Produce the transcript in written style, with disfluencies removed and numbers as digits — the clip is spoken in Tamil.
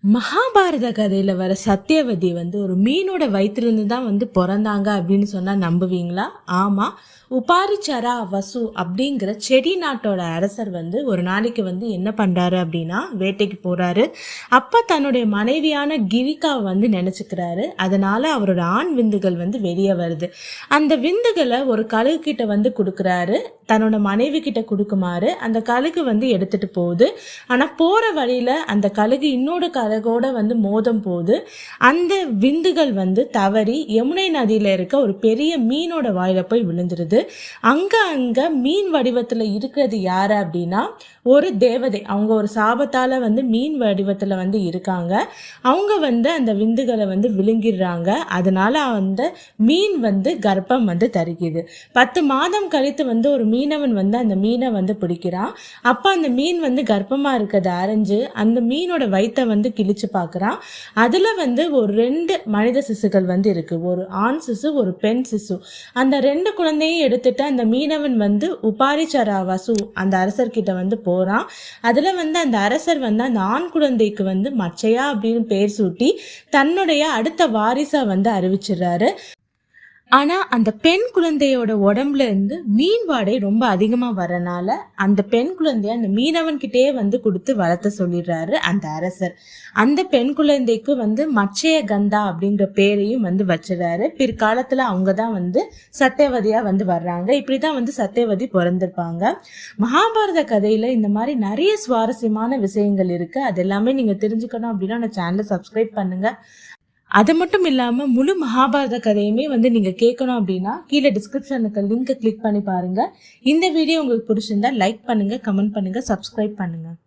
மகாபாரத கதையில வர சத்தியவதி ஒரு மீனோட வயிற்றிலிருந்து தான் பிறந்தாங்க அப்படின்னு சொன்னா நம்புவீங்களா? ஆமா, உபாரிச்சரா வசு அப்படிங்கிற செடி நாட்டோட அரசர் ஒரு நாளைக்கு என்ன பண்றாரு அப்படின்னா வேட்டைக்கு போறாரு. அப்ப தன்னுடைய மனைவியான கிரிகாவை நினைச்சுக்கிறாரு. அதனால அவரோட ஆண் விந்துகள் வெளியே வருது. அந்த விந்துகளை ஒரு கழுகு கிட்ட கொடுக்குறாரு. தன்னோட மனைவி கிட்ட கொடுக்குமாறு அந்த கழுகு எடுத்துட்டு போகுது. ஆனா போற வழியில அந்த கழுகு இன்னொரு கழுகோட மோதும் போது அந்த விந்துகள் தவறி யமுனை நதியில இருக்க ஒரு பெரிய மீனோட வாயில போய் விழுந்துருது. அங்க மீன் வடிவத்துல இருக்கிறது யாரு அப்படின்னா ஒரு தேவதை. அவங்க ஒரு சாபத்தால மீன் வடிவத்துல இருக்காங்க. அவங்க அந்த விந்துகளை விழுங்கிடுறாங்க. அதனால அந்த மீன் கர்ப்பம் தருகிறது. 10 மாதம் கழித்து ஒரு மீனவன் அந்த மீனை பிடிக்கிறான். அப்ப அந்த மீன் கர்ப்பமா இருக்கிறத அறிஞ்சு அந்த மீனோட வயிற்ற கிழிச்சு பார்க்குறான். அதுல ஒரு 2 மனித சிசுகள் இருக்கு. ஒரு ஆண் சிசு, ஒரு பெண் சிசு. அந்த 2 குழந்தையும் எடுத்துட்டு அந்த மீனவன் உபாரிச்சரா வசு அந்த அரசர்கிட்ட போறான். அதுல அந்த அரசர் அந்த ஆண் குழந்தைக்கு மச்சையா அப்படின்னு பேர் சூட்டி தன்னுடைய அடுத்த வாரிசா அறிவிச்சிடுறாரு. ஆனா அந்த பெண் குழந்தையோட உடம்புல இருந்து மீன் வாடை ரொம்ப அதிகமா வரனால அந்த பெண் குழந்தைய அந்த மீனவன் கிட்டே கொடுத்து வளர்த்த சொல்லிடுறாரு அந்த அரசர். அந்த பெண் குழந்தைக்கு மச்சய கந்தா அப்படிங்கிற பேரையும் வச்சிடறாரு. பிற்காலத்துல அவங்கதான் சத்தியவதியா வர்றாங்க. இப்படிதான் சத்தியவதி பிறந்திருப்பாங்க. மகாபாரத கதையில இந்த மாதிரி நிறைய சுவாரஸ்யமான விஷயங்கள் இருக்கு. அது எல்லாமே நீங்க தெரிஞ்சுக்கணும் அப்படின்னா அந்த சேனலை சப்ஸ்கிரைப் பண்ணுங்க. அது மட்டும் இல்லாமல் முழு மகாபாரத கதையுமே நீங்கள் கேட்கணும் அப்படின்னா கீழே டிஸ்கிரிப்ஷனுக்கு லிங்க் கிளிக் பண்ணி பாருங்கள். இந்த வீடியோ உங்களுக்கு பிடிச்சிருந்தா லைக் பண்ணுங்கள், கமெண்ட் பண்ணுங்கள், சப்ஸ்கிரைப் பண்ணுங்கள்.